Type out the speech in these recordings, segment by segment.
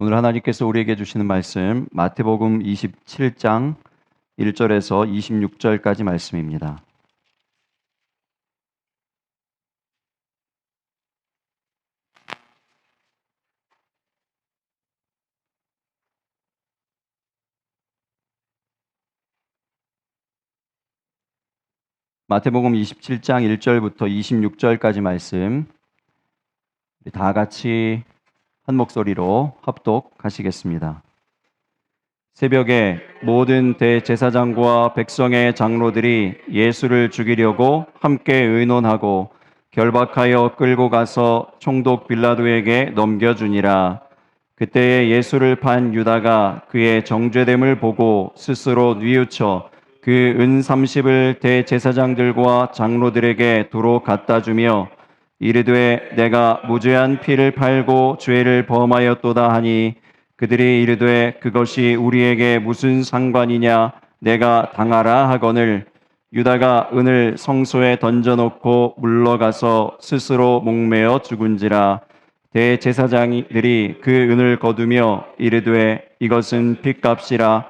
오늘 하나님께서 우리에게 주시는 말씀 마태복음 27장 1절에서 26절까지 말씀입니다. 마태복음 27장 1절부터 26절까지 말씀 우리 다 같이 한 목소리로 합독하시겠습니다. 새벽에 모든 대제사장과 백성의 장로들이 예수를 죽이려고 함께 의논하고 결박하여 끌고 가서 총독 빌라도에게 넘겨주니라. 그때에 예수를 판 유다가 그의 정죄됨을 보고 스스로 뉘우쳐 그 은 30을 대제사장들과 장로들에게 도로 갖다 주며 이르되 내가 무죄한 피를 팔고 죄를 범하였도다 하니 그들이 이르되 그것이 우리에게 무슨 상관이냐 내가 당하라 하거늘 유다가 은을 성소에 던져놓고 물러가서 스스로 목매어 죽은지라. 대제사장들이 그 은을 거두며 이르되 이것은 핏값이라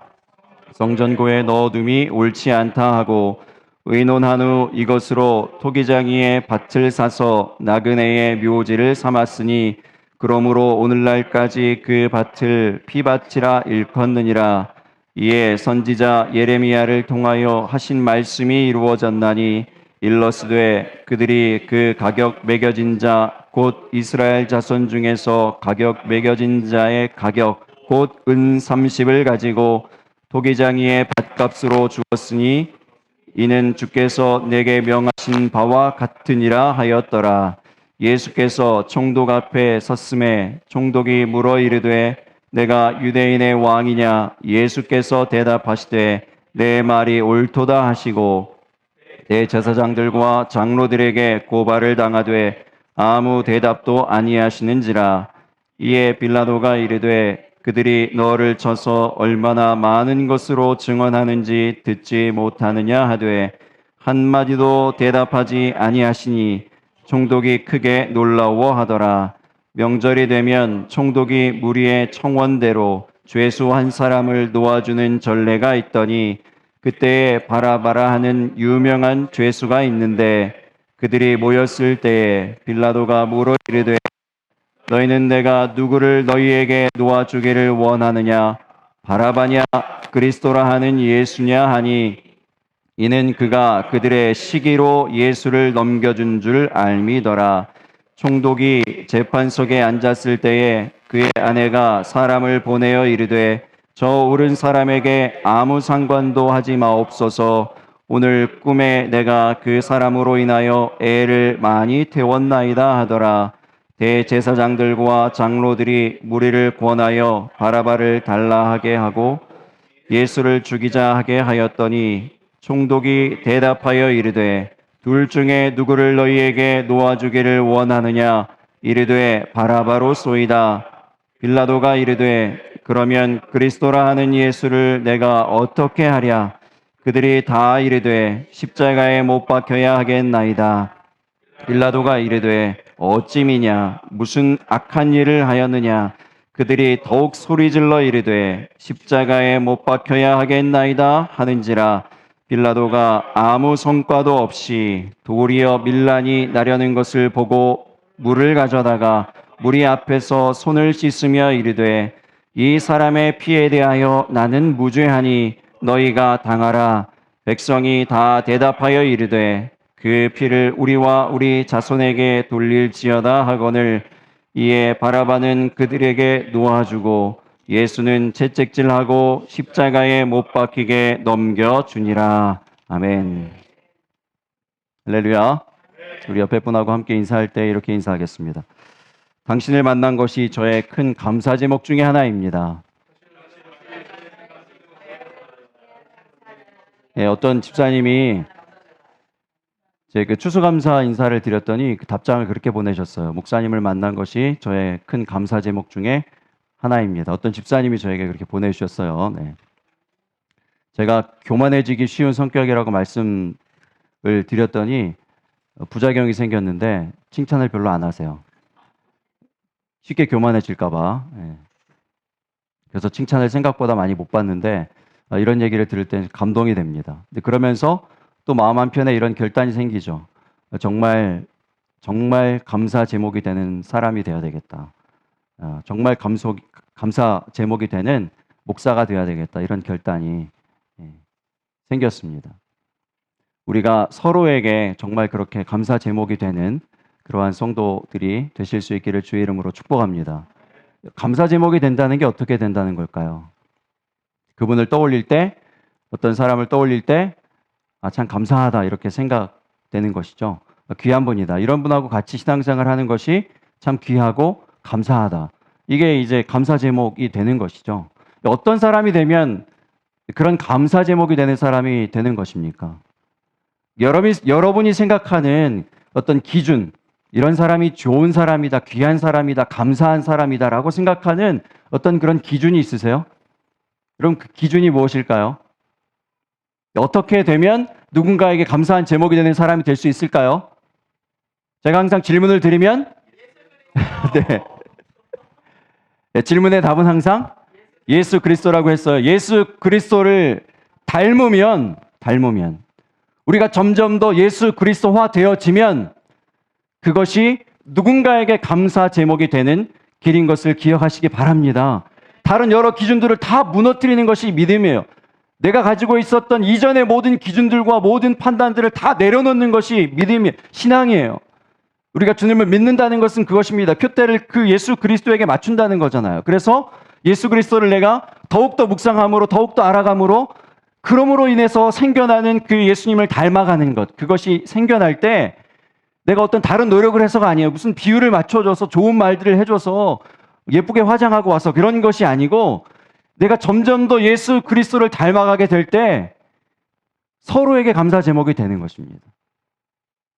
성전고에 넣어둠이 옳지 않다 하고 의논한 후 이것으로 토기장이의 밭을 사서 나그네의 묘지를 삼았으니 그러므로 오늘날까지 그 밭을 피밭이라 일컫느니라. 이에 선지자 예레미야를 통하여 하신 말씀이 이루어졌나니 일러스되 그들이 그 가격 매겨진 자 곧 이스라엘 자손 중에서 가격 매겨진 자의 가격 곧 은 30을 가지고 토기장이의 밭값으로 주었으니 이는 주께서 내게 명하신 바와 같으니라 하였더라. 예수께서 총독 앞에 섰음에 총독이 물어 이르되 내가 유대인의 왕이냐. 예수께서 대답하시되 내 말이 옳도다 하시고 대제사장들과 장로들에게 고발을 당하되 아무 대답도 아니하시는지라. 이에 빌라도가 이르되 그들이 너를 쳐서 얼마나 많은 것으로 증언하는지 듣지 못하느냐 하되 한마디도 대답하지 아니하시니 총독이 크게 놀라워하더라. 명절이 되면 총독이 무리의 청원대로 죄수 한 사람을 놓아주는 전례가 있더니 그때에 바라바라 하는 유명한 죄수가 있는데 그들이 모였을 때에 빌라도가 물어 이르되 너희는 내가 누구를 너희에게 놓아주기를 원하느냐 바라바냐 그리스도라 하는 예수냐 하니 이는 그가 그들의 시기로 예수를 넘겨준 줄 알미더라. 총독이 재판석에 앉았을 때에 그의 아내가 사람을 보내어 이르되 저 오른 사람에게 아무 상관도 하지 마옵소서. 오늘 꿈에 내가 그 사람으로 인하여 애를 많이 태웠나이다 하더라. 대제사장들과 장로들이 무리를 권하여 바라바를 달라 하게 하고 예수를 죽이자 하게 하였더니 총독이 대답하여 이르되 둘 중에 누구를 너희에게 놓아주기를 원하느냐. 이르되 바라바로 쏘이다. 빌라도가 이르되 그러면 그리스도라 하는 예수를 내가 어떻게 하랴. 그들이 다 이르되 십자가에 못 박혀야 하겠나이다. 빌라도가 이르되 어찌미냐 무슨 악한 일을 하였느냐. 그들이 더욱 소리질러 이르되 십자가에 못 박혀야 하겠나이다 하는지라. 빌라도가 아무 성과도 없이 도리어 밀란이 나려는 것을 보고 물을 가져다가 무리 앞에서 손을 씻으며 이르되 이 사람의 피에 대하여 나는 무죄하니 너희가 당하라. 백성이 다 대답하여 이르되 그 피를 우리와 우리 자손에게 돌릴지어다 하거늘 이에 바라바는 그들에게 놓아주고 예수는 채찍질하고 십자가에 못 박히게 넘겨주니라. 아멘. 할렐루야. 우리 옆에 분하고 함께 인사할 때 이렇게 인사하겠습니다. 당신을 만난 것이 저의 큰 감사 제목 중에 하나입니다. 어떤 집사님이 제 그 추수감사 인사를 드렸더니 그 답장을 그렇게 보내셨어요. 목사님을 만난 것이 저의 큰 감사 제목 중에 하나입니다. 어떤 집사님이 저에게 그렇게 보내주셨어요. 네. 제가 교만해지기 쉬운 성격이라고 말씀을 드렸더니 부작용이 생겼는데 칭찬을 별로 안 하세요. 쉽게 교만해질까 봐. 네. 그래서 칭찬을 생각보다 많이 못 받는데 이런 얘기를 들을 때 감동이 됩니다. 근데 그러면서 또 마음 한편에 이런 결단이 생기죠. 정말 감사 제목이 되는 사람이 되어야 되겠다. 정말 감사 제목이 되는 목사가 되어야 되겠다. 이런 결단이 생겼습니다. 우리가 서로에게 정말 그렇게 감사 제목이 되는 그러한 성도들이 되실 수 있기를 주의 이름으로 축복합니다. 감사 제목이 된다는 게 어떻게 된다는 걸까요? 그분을 떠올릴 때, 어떤 사람을 떠올릴 때, 참 감사하다 이렇게 생각되는 것이죠. 귀한 분이다. 이런 분하고 같이 신앙생활 하는 것이 참 귀하고 감사하다. 이게 이제 감사 제목이 되는 것이죠. 어떤 사람이 되면 그런 감사 제목이 되는 사람이 되는 것입니까? 여러분이 생각하는 어떤 기준, 이런 사람이 좋은 사람이다, 귀한 사람이다, 감사한 사람이다라고 생각하는 어떤 그런 기준이 있으세요? 그럼 그 기준이 무엇일까요? 어떻게 되면 누군가에게 감사한 제목이 되는 사람이 될 수 있을까요? 제가 항상 질문을 드리면 네. 네, 질문의 답은 항상 예수 그리스도라고 했어요. 예수 그리스도를 닮으면 우리가 점점 더 예수 그리스도화 되어지면 그것이 누군가에게 감사 제목이 되는 길인 것을 기억하시기 바랍니다. 다른 여러 기준들을 다 무너뜨리는 것이 믿음이에요. 내가 가지고 있었던 이전의 모든 기준들과 모든 판단들을 다 내려놓는 것이 믿음이 신앙이에요. 우리가 주님을 믿는다는 것은 그것입니다. 푯대를 그 예수 그리스도에게 맞춘다는 거잖아요. 그래서 예수 그리스도를 내가 더욱더 묵상함으로 더욱더 알아감으로 그럼으로 인해서 생겨나는 그 예수님을 닮아가는 것, 그것이 생겨날 때 내가 어떤 다른 노력을 해서가 아니에요. 무슨 비율을 맞춰줘서 좋은 말들을 해줘서 예쁘게 화장하고 와서 그런 것이 아니고 내가 점점 더 예수 그리스도를 닮아가게 될 때 서로에게 감사 제목이 되는 것입니다.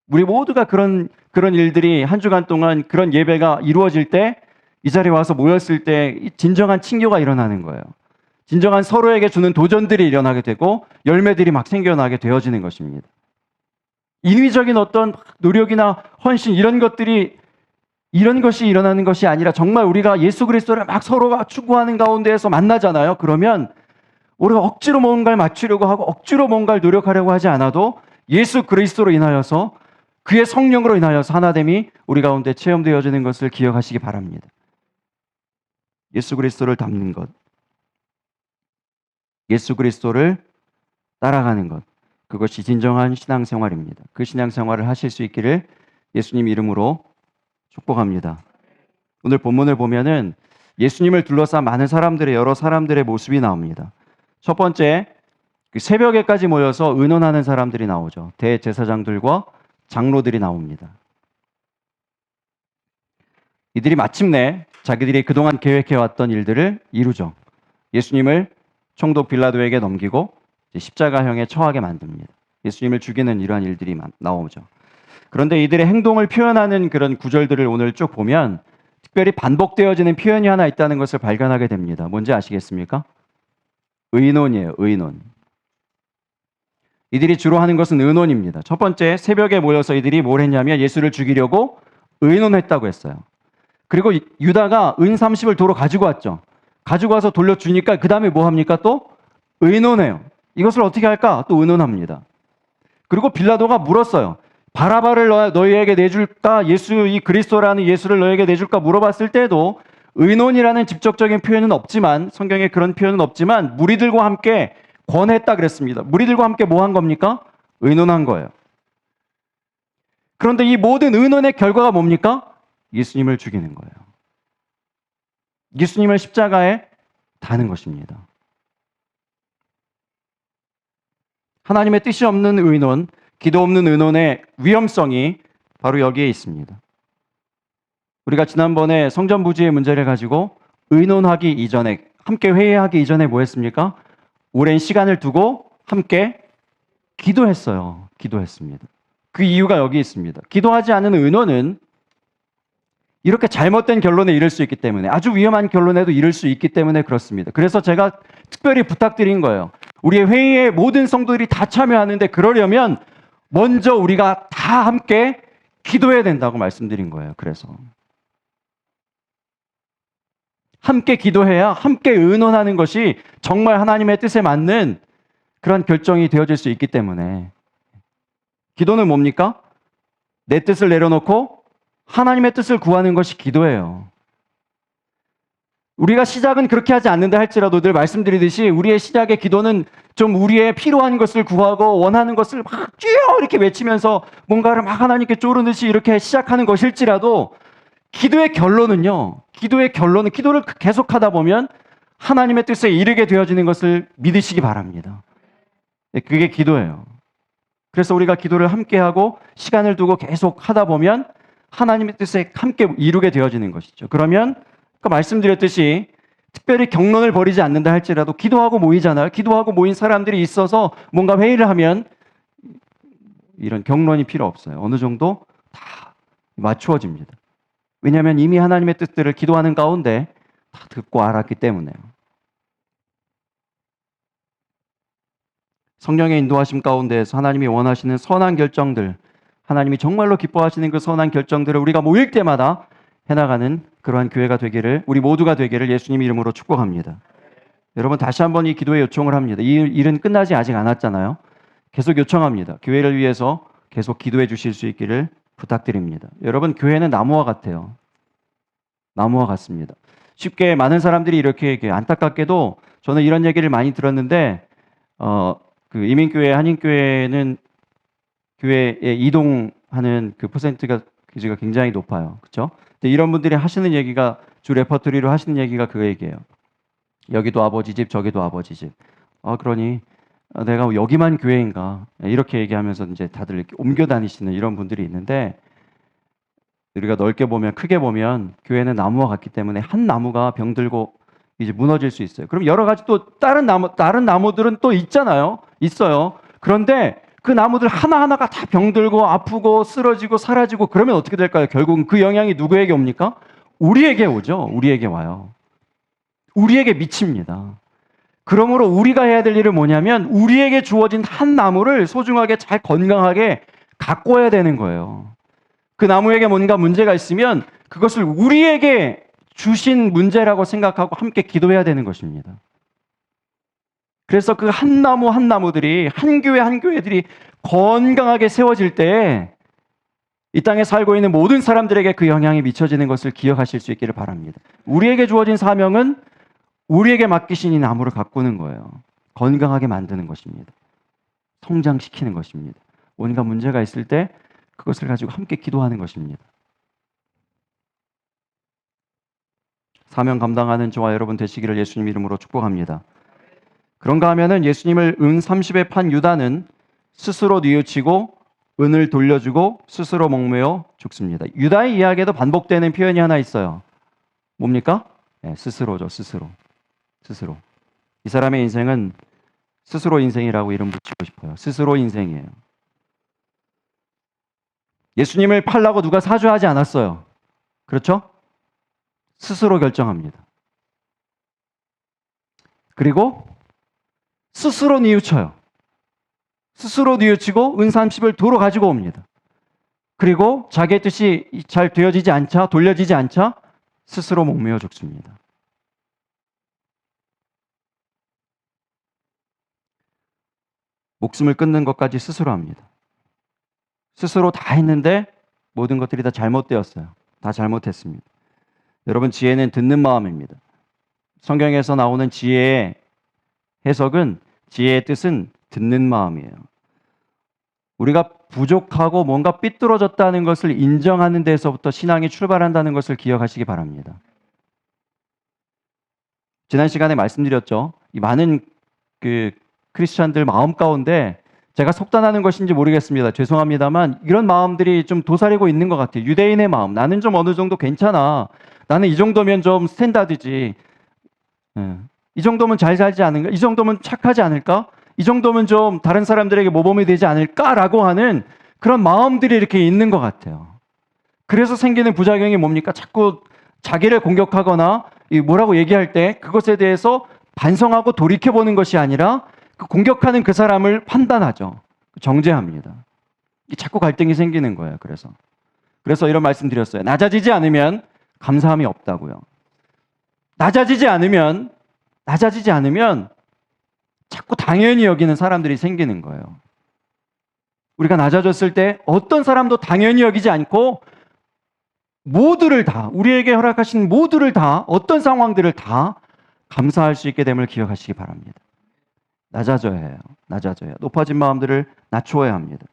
우리 모두가 그런 일들이 한 주간 동안 그런 예배가 이루어질 때 이 자리에 와서 모였을 때 진정한 친교가 일어나는 거예요. 진정한 서로에게 주는 도전들이 일어나게 되고 열매들이 막 생겨나게 되어지는 것입니다. 인위적인 어떤 노력이나 헌신 이런 것이 일어나는 것이 아니라 정말 우리가 예수 그리스도를 막 서로가 추구하는 가운데에서 만나잖아요. 그러면 우리가 억지로 뭔가를 맞추려고 하고 억지로 뭔가를 노력하려고 하지 않아도 예수 그리스도로 인하여서 그의 성령으로 인하여서 하나됨이 우리 가운데 체험되어지는 것을 기억하시기 바랍니다. 예수 그리스도를 닮는 것, 예수 그리스도를 따라가는 것, 그것이 진정한 신앙생활입니다. 그 신앙생활을 하실 수 있기를 예수님 이름으로 축복합니다. 오늘 본문을 보면은 예수님을 둘러싼 많은 사람들의 여러 사람들의 모습이 나옵니다. 첫 번째, 그 새벽에까지 모여서 의논하는 사람들이 나오죠. 대제사장들과 장로들이 나옵니다. 이들이 마침내 자기들이 그동안 계획해왔던 일들을 이루죠. 예수님을 총독 빌라도에게 넘기고 십자가형에 처하게 만듭니다. 예수님을 죽이는 이러한 일들이 나오죠. 그런데 이들의 행동을 표현하는 그런 구절들을 오늘 쭉 보면 특별히 반복되어지는 표현이 하나 있다는 것을 발견하게 됩니다. 뭔지 아시겠습니까? 의논이에요. 의논. 이들이 주로 하는 것은 의논입니다. 첫 번째, 새벽에 모여서 이들이 뭘 했냐면 예수를 죽이려고 의논했다고 했어요. 그리고 유다가 은 30을 도로 가지고 왔죠. 가지고 와서 돌려주니까 그 다음에 뭐 합니까? 또 의논해요. 이것을 어떻게 할까? 또 의논합니다. 그리고 빌라도가 물었어요. 바라바를 너희에게 내줄까? 이 그리스도라는 예수를 너희에게 내줄까? 물어봤을 때도 의논이라는 직접적인 표현은 없지만, 성경에 그런 표현은 없지만 무리들과 함께 권했다 그랬습니다. 무리들과 함께 뭐 한 겁니까? 의논한 거예요. 그런데 이 모든 의논의 결과가 뭡니까? 예수님을 죽이는 거예요. 예수님을 십자가에 다는 것입니다. 하나님의 뜻이 없는 의논, 기도 없는 의논의 위험성이 바로 여기에 있습니다. 우리가 지난번에 성전 부지의 문제를 가지고 의논하기 이전에, 함께 회의하기 이전에 뭐 했습니까? 오랜 시간을 두고 함께 기도했어요. 기도했습니다. 그 이유가 여기 있습니다. 기도하지 않은 의논은 이렇게 잘못된 결론에 이를 수 있기 때문에, 아주 위험한 결론에도 이를 수 있기 때문에 그렇습니다. 그래서 제가 특별히 부탁드린 거예요. 우리의 회의에 모든 성도들이 다 참여하는데 그러려면 먼저 우리가 다 함께 기도해야 된다고 말씀드린 거예요. 그래서 함께 기도해야 함께 의논하는 것이 정말 하나님의 뜻에 맞는 그런 결정이 되어질 수 있기 때문에 기도는 뭡니까? 내 뜻을 내려놓고 하나님의 뜻을 구하는 것이 기도예요. 우리가 시작은 그렇게 하지 않는다 할지라도 늘 말씀드리듯이 우리의 시작의 기도는 좀 우리의 필요한 것을 구하고 원하는 것을 막 주여 이렇게 외치면서 뭔가를 막 하나님께 쪼르듯이 이렇게 시작하는 것일지라도 기도의 결론은요. 기도를 계속하다 보면 하나님의 뜻에 이르게 되어지는 것을 믿으시기 바랍니다. 그게 기도예요. 그래서 우리가 기도를 함께하고 시간을 두고 계속 하다 보면 하나님의 뜻에 함께 이루게 되어지는 것이죠. 그러면 말씀드렸듯이 특별히 경론을 벌이지 않는다 할지라도 기도하고 모이잖아요. 기도하고 모인 사람들이 있어서 뭔가 회의를 하면 이런 경론이 필요 없어요. 어느 정도 다 맞추어집니다. 왜냐하면 이미 하나님의 뜻들을 기도하는 가운데 다 듣고 알았기 때문에요. 성령의 인도하심 가운데에서 하나님이 원하시는 선한 결정들, 하나님이 정말로 기뻐하시는 그 선한 결정들을 우리가 모일 때마다 해나가는 그러한 교회가 되기를, 우리 모두가 되기를 예수님 이름으로 축복합니다. 여러분 다시 한번 이 기도의 요청을 합니다. 이 일은 끝나지 아직 않았잖아요. 계속 요청합니다. 교회를 위해서 계속 기도해 주실 수 있기를 부탁드립니다. 여러분 교회는 나무와 같아요. 나무와 같습니다. 쉽게 많은 사람들이 이렇게 얘기해요. 안타깝게도 저는 이런 얘기를 많이 들었는데 그 이민교회, 한인교회는 교회에 이동하는 그 퍼센트가 굉장히 높아요. 그렇죠? 근데 이런 분들이 하시는 얘기가 주 레퍼토리로 하시는 얘기가 그 얘기예요. 여기도 아버지 집, 저기도 아버지 집. 그러니 내가 여기만 교회인가? 이렇게 얘기하면서 이제 다들 이렇게 옮겨 다니시는 이런 분들이 있는데 우리가 넓게 보면 크게 보면 교회는 나무와 같기 때문에 한 나무가 병들고 이제 무너질 수 있어요. 그럼 여러 가지 또 다른 나무들은 또 있잖아요. 있어요. 그런데 그 나무들 하나하나가 다 병들고 아프고 쓰러지고 사라지고 그러면 어떻게 될까요? 결국은 그 영향이 누구에게 옵니까? 우리에게 오죠. 우리에게 와요. 우리에게 미칩니다. 그러므로 우리가 해야 될 일은 뭐냐면 우리에게 주어진 한 나무를 소중하게 잘 건강하게 가꿔야 되는 거예요. 그 나무에게 뭔가 문제가 있으면 그것을 우리에게 주신 문제라고 생각하고 함께 기도해야 되는 것입니다. 그래서 그 한 나무 한 나무들이 한 교회 한 교회들이 건강하게 세워질 때 이 땅에 살고 있는 모든 사람들에게 그 영향이 미쳐지는 것을 기억하실 수 있기를 바랍니다. 우리에게 주어진 사명은 우리에게 맡기신 이 나무를 가꾸는 거예요. 건강하게 만드는 것입니다. 성장시키는 것입니다. 온갖 문제가 있을 때 그것을 가지고 함께 기도하는 것입니다. 사명 감당하는 저와 여러분 되시기를 예수님 이름으로 축복합니다. 그런가 하면은 예수님을 은 30에 판 유다는 스스로 뉘우치고 은을 돌려주고 스스로 목매어 죽습니다. 유다의 이야기에도 반복되는 표현이 하나 있어요. 뭡니까? 네, 스스로죠. 스스로. 이 사람의 인생은 스스로 인생이라고 이름 붙이고 싶어요. 스스로 인생이에요. 예수님을 팔라고 누가 사주하지 않았어요. 그렇죠? 스스로 결정합니다. 그리고 스스로 뉘우쳐요. 스스로 뉘우치고 은 30을 도로 가지고 옵니다. 그리고 자기의 뜻이 잘 되어지지 않자, 돌려지지 않자 스스로 목매어 죽습니다. 목숨을 끊는 것까지 스스로 합니다. 스스로 다 했는데 모든 것들이 다 잘못되었어요. 다 잘못했습니다. 여러분 지혜는 듣는 마음입니다. 성경에서 나오는 지혜의 해석은 지혜의 뜻은 듣는 마음이에요. 우리가 부족하고 뭔가 삐뚤어졌다는 것을 인정하는 데서부터 신앙이 출발한다는 것을 기억하시기 바랍니다. 지난 시간에 말씀드렸죠. 이 많은 그 크리스찬들 마음 가운데 제가 속단하는 것인지 모르겠습니다. 죄송합니다만 이런 마음들이 좀 도사리고 있는 것 같아요. 유대인의 마음. 나는 좀 어느 정도 괜찮아. 나는 이 정도면 좀 스탠다드지. 이 정도면 잘 살지 않은가? 이 정도면 착하지 않을까? 이 정도면 좀 다른 사람들에게 모범이 되지 않을까라고 하는 그런 마음들이 이렇게 있는 것 같아요. 그래서 생기는 부작용이 뭡니까? 자꾸 자기를 공격하거나 뭐라고 얘기할 때 그것에 대해서 반성하고 돌이켜보는 것이 아니라 그 공격하는 그 사람을 판단하죠. 정죄합니다. 자꾸 갈등이 생기는 거예요. 그래서 이런 말씀 드렸어요. 낮아지지 않으면 감사함이 없다고요. 낮아지지 않으면 자꾸 당연히 여기는 사람들이 생기는 거예요. 우리가 낮아졌을 때 어떤 사람도 당연히 여기지 않고 모두를 다, 우리에게 허락하신 모두를 다, 어떤 상황들을 다 감사할 수 있게 됨을 기억하시기 바랍니다. 낮아져야 해요. 낮아져야. 높아진 마음들을 낮추어야 합니다.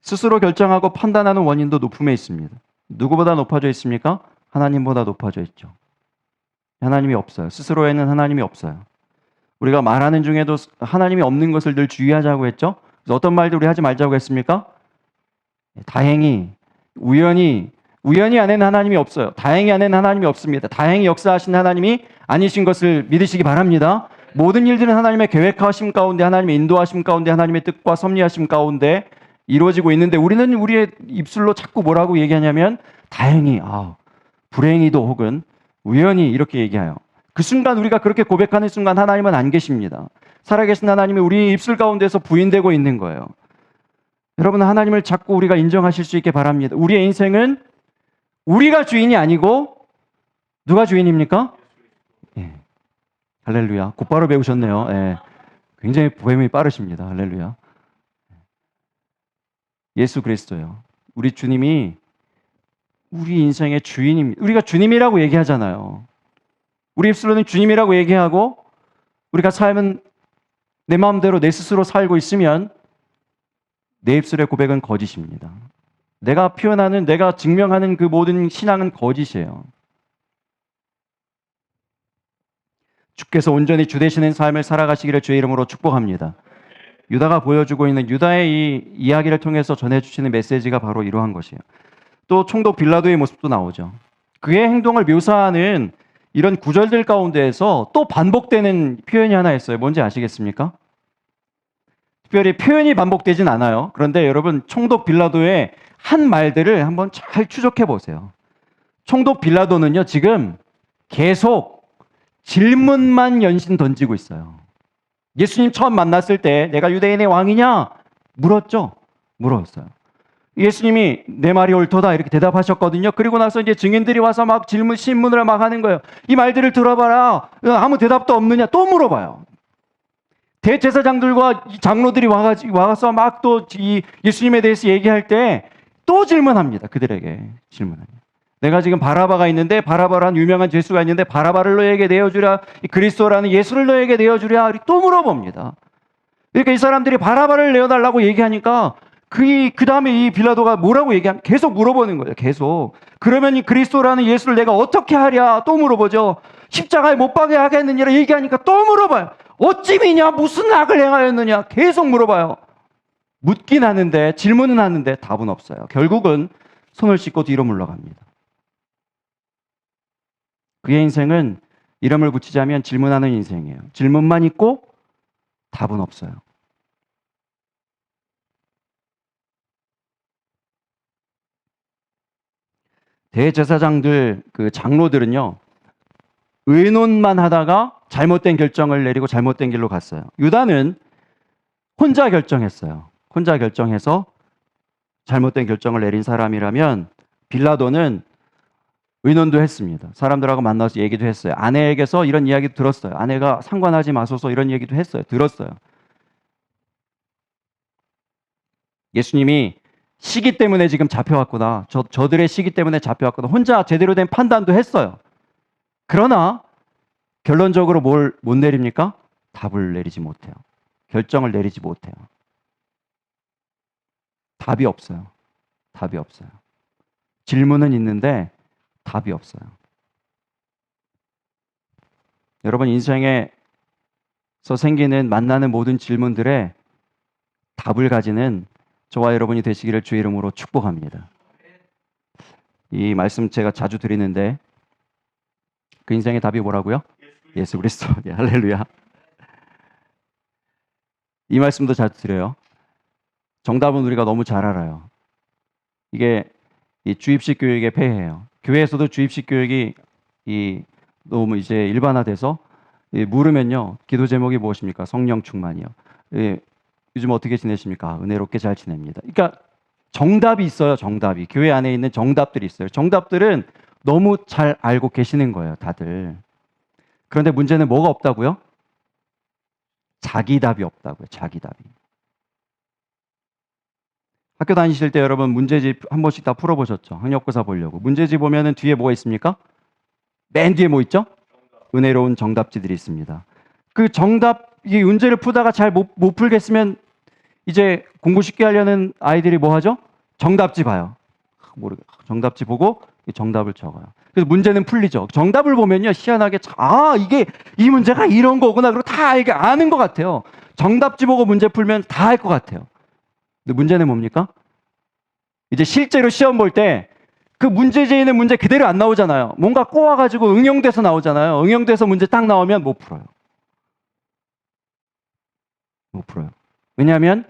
스스로 결정하고 판단하는 원인도 높음에 있습니다. 누구보다 높아져 있습니까? 하나님보다 높아져 있죠. 하나님이 없어요. 스스로에는 하나님이 없어요. 우리가 말하는 중에도 하나님이 없는 것을 늘 주의하자고 했죠. 그래서 어떤 말들 우리 하지 말자고 했습니까? 다행히, 우연히 안에는 하나님이 없어요. 다행히 안에는 하나님이 없습니다. 다행히 역사하신 하나님이 아니신 것을 믿으시기 바랍니다. 모든 일들은 하나님의 계획하심 가운데, 하나님의 인도하심 가운데, 하나님의 뜻과 섭리하심 가운데 이루어지고 있는데, 우리는 우리의 입술로 자꾸 뭐라고 얘기하냐면 다행히, 불행히도 혹은 우연히 이렇게 얘기해요. 그 순간, 우리가 그렇게 고백하는 순간 하나님은 안 계십니다. 살아계신 하나님이 우리 입술 가운데서 부인되고 있는 거예요. 여러분, 하나님을 자꾸 우리가 인정하실 수 있게 바랍니다. 우리의 인생은 우리가 주인이 아니고 누가 주인입니까? 예. 할렐루야. 곧바로 배우셨네요. 예. 굉장히 보임이 빠르십니다. 할렐루야. 예수 그리스도요. 우리 주님이 우리 인생의 주인입니다. 우리가 주님이라고 얘기하잖아요. 우리 입술로는 주님이라고 얘기하고 우리가 삶은 내 마음대로 내 스스로 살고 있으면 내 입술의 고백은 거짓입니다. 내가 표현하는, 내가 증명하는 그 모든 신앙은 거짓이에요. 주께서 온전히 주 되시는 삶을 살아가시기를 주의 이름으로 축복합니다. 유다가 보여주고 있는, 유다의 이 이야기를 통해서 전해주시는 메시지가 바로 이러한 것이에요. 또 총독 빌라도의 모습도 나오죠. 그의 행동을 묘사하는 이런 구절들 가운데에서 또 반복되는 표현이 하나 있어요. 뭔지 아시겠습니까? 특별히 표현이 반복되진 않아요. 그런데 여러분, 총독 빌라도의 한 말들을 한번 잘 추적해 보세요. 총독 빌라도는요, 지금 계속 질문만 연신 던지고 있어요. 예수님 처음 만났을 때 내가 유대인의 왕이냐? 물었죠? 물었어요. 예수님이 내 말이 옳도다 이렇게 대답하셨거든요. 그리고 나서 이제 증인들이 와서 막 신문을 막 하는 거예요. 이 말들을 들어봐라. 아무 대답도 없느냐? 또 물어봐요. 대제사장들과 장로들이 와서 막 또 예수님에 대해서 얘기할 때 또 질문합니다. 그들에게 질문합니다. 내가 지금 바라바가 있는데, 바라바라는 유명한 죄수가 있는데 바라바를 너에게 내어주랴, 그리스도라는 예수를 너에게 내어주랴, 또 물어봅니다. 그러니까 이 사람들이 바라바를 내어달라고 얘기하니까 그 다음에 이 빌라도가 뭐라고 얘기하면 계속 물어보는 거예요. 계속. 그러면 이 그리스도라는 예수를 내가 어떻게 하랴? 또 물어보죠. 십자가에 못 박게 하겠느냐 얘기하니까 또 물어봐요. 어찌 미냐? 무슨 악을 행하였느냐? 계속 물어봐요. 묻긴 하는데, 질문은 하는데 답은 없어요. 결국은 손을 씻고 뒤로 물러갑니다. 그의 인생은 이름을 붙이자면 질문하는 인생이에요. 질문만 있고 답은 없어요. 대제사장들, 그 장로들은요, 의논만 하다가 잘못된 결정을 내리고 잘못된 길로 갔어요. 유다는 혼자 결정했어요. 혼자 결정해서 잘못된 결정을 내린 사람이라면 빌라도는 의논도 했습니다. 사람들하고 만나서 얘기도 했어요. 아내에게서 이런 이야기도 들었어요. 아내가 상관하지 마소서 이런 얘기도 했어요. 들었어요. 예수님이 시기 때문에 지금 잡혀왔구나. 저들의 시기 때문에 잡혀왔구나. 혼자 제대로 된 판단도 했어요. 그러나 결론적으로 뭘 못 내립니까? 답을 내리지 못해요. 결정을 내리지 못해요. 답이 없어요. 답이 없어요. 질문은 있는데 답이 없어요. 여러분, 인생에서 생기는 만나는 모든 질문들에 답을 가지는 저와 여러분이 되시기를 주의 이름으로 축복합니다. 이 말씀 제가 자주 드리는데 그 인생의 답이 뭐라고요? 예수 그리스도. 예, 할렐루야. 이 말씀도 자주 드려요. 정답은 우리가 너무 잘 알아요. 이게 이 주입식 교육의 폐해예요. 교회에서도 주입식 교육이 너무 이제 일반화돼서 물으면요, 기도 제목이 무엇입니까? 성령 충만이요. 요즘 어떻게 지내십니까? 은혜롭게 잘 지냅니다. 그러니까 정답이 있어요. 정답이 교회 안에 있는 정답들이 있어요. 정답들은 너무 잘 알고 계시는 거예요, 다들. 그런데 문제는 뭐가 없다고요? 자기 답이 없다고요, 자기 답이. 학교 다니실 때 여러분 문제집 한 번씩 다 풀어보셨죠? 학력고사 보려고. 문제집 보면은 뒤에 뭐가 있습니까? 맨 뒤에 뭐 있죠? 은혜로운 정답지들이 있습니다. 그 정답, 이 문제를 풀다가 잘 못 풀겠으면 이제 공부 쉽게 하려는 아이들이 뭐 하죠? 정답지 봐요. 정답지 보고 정답을 적어요. 그래서 문제는 풀리죠. 정답을 보면요, 희한하게 이게 이 문제가 이런 거구나. 그리고 다 아는 것 같아요. 정답지 보고 문제 풀면 다 알 것 같아요. 근데 문제는 뭡니까? 이제 실제로 시험 볼 때 그 문제지에 있는 문제 그대로 안 나오잖아요. 뭔가 꼬아가지고 응용돼서 나오잖아요. 응용돼서 문제 딱 나오면 못 풀어요. 못 풀어요. 왜냐하면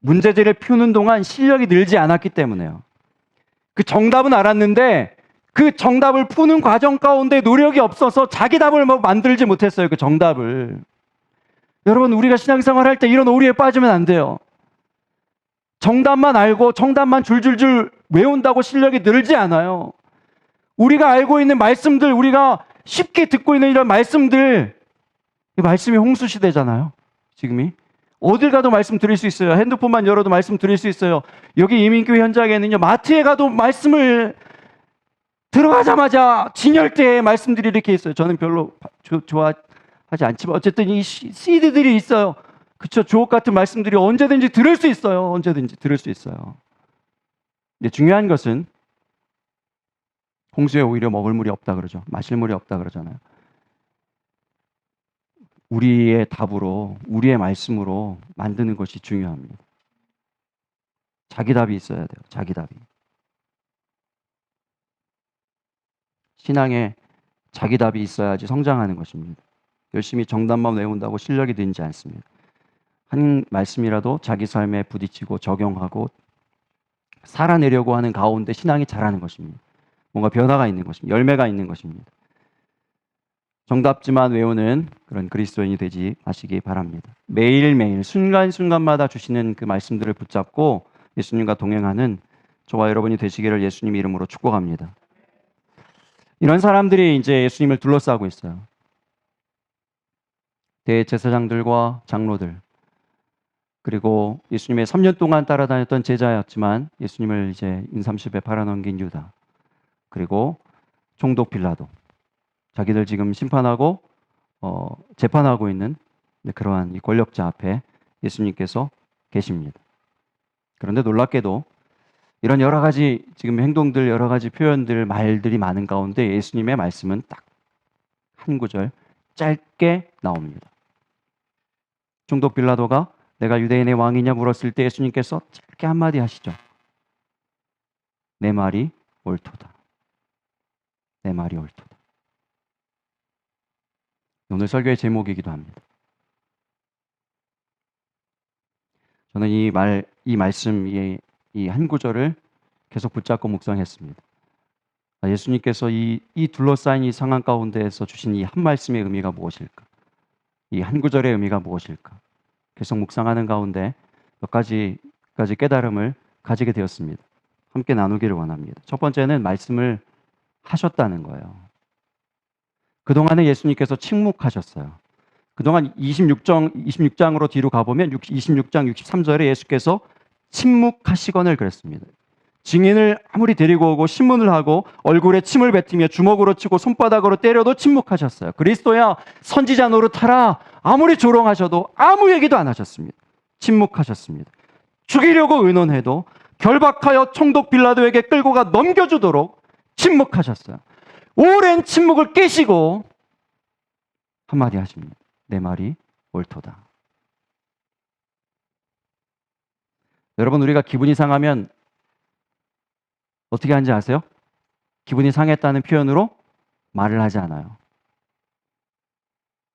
문제지를 푸는 동안 실력이 늘지 않았기 때문에요. 그 정답은 알았는데 그 정답을 푸는 과정 가운데 노력이 없어서 자기 답을 만들지 못했어요. 그 정답을. 여러분, 우리가 신앙생활 할 때 이런 오류에 빠지면 안 돼요. 정답만 알고 정답만 줄줄줄 외운다고 실력이 늘지 않아요. 우리가 알고 있는 말씀들, 우리가 쉽게 듣고 있는 이런 말씀들, 이 말씀이 홍수시대잖아요. 지금이. 어딜 가도 말씀 드릴 수 있어요. 핸드폰만 열어도 말씀 드릴 수 있어요. 여기 이민교회 현장에는요, 마트에 가도 말씀을 들어가자마자 진열대에 말씀들이 이렇게 있어요. 저는 별로 좋아하지 않지만 어쨌든 이 CD들이 있어요. 그쵸? 주옥 같은 말씀들이 언제든지 들을 수 있어요. 언제든지 들을 수 있어요. 근데 중요한 것은 홍수에 오히려 먹을 물이 없다 그러죠. 마실 물이 없다 그러잖아요. 우리의 답으로, 우리의 말씀으로 만드는 것이 중요합니다. 자기 답이 있어야 돼요. 자기 답이. 신앙에 자기 답이 있어야지 성장하는 것입니다. 열심히 정답만 외운다고 실력이 늘지 않습니다. 한 말씀이라도 자기 삶에 부딪히고 적용하고 살아내려고 하는 가운데 신앙이 자라는 것입니다. 뭔가 변화가 있는 것입니다. 열매가 있는 것입니다. 정답지만 외우는 그런 그리스도인이 되지 마시기 바랍니다. 매일매일 순간순간마다 주시는 그 말씀들을 붙잡고 예수님과 동행하는 저와 여러분이 되시기를 예수님 이름으로 축복합니다. 이런 사람들이 이제 예수님을 둘러싸고 있어요. 대제사장들과 장로들, 그리고 예수님의 3년 동안 따라다녔던 제자였지만 예수님을 이제 인삼십에 팔아넘긴 유다, 그리고 총독 빌라도, 자기들 지금 심판하고 재판하고 있는 그러한 이 권력자 앞에 예수님께서 계십니다. 그런데 놀랍게도 이런 여러 가지 지금 행동들, 여러 가지 표현들, 말들이 많은 가운데 예수님의 말씀은 딱 한 구절 짧게 나옵니다. 총독 빌라도가 내가 유대인의 왕이냐 물었을 때 예수님께서 짧게 한마디 하시죠. 내 말이 옳도다. 내 말이 옳도다. 오늘 설교의 제목이기도 합니다. 저는 이 말씀, 이 한 구절을 계속 붙잡고 묵상했습니다. 예수님께서 이 둘러싸인 이 상황 가운데에서 주신 이 한 말씀의 의미가 무엇일까? 이 한 구절의 의미가 무엇일까? 계속 묵상하는 가운데 몇 가지 깨달음을 가지게 되었습니다. 함께 나누기를 원합니다. 첫 번째는 말씀을 하셨다는 거예요. 그동안에 예수님께서 침묵하셨어요. 그동안 26장으로 뒤로 가보면 26장 63절에 예수께서 침묵하시거늘 그랬습니다. 증인을 아무리 데리고 오고 신문을 하고 얼굴에 침을 뱉으며 주먹으로 치고 손바닥으로 때려도 침묵하셨어요. 그리스도야 선지자 노릇하라 아무리 조롱하셔도 아무 얘기도 안 하셨습니다. 침묵하셨습니다. 죽이려고 의논해도 결박하여 총독 빌라도에게 끌고 가 넘겨주도록 침묵하셨어요. 오랜 침묵을 깨시고 한마디 하십니다. 내 말이 옳도다. 여러분, 우리가 기분이 상하면 어떻게 하는지 아세요? 기분이 상했다는 표현으로 말을 하지 않아요.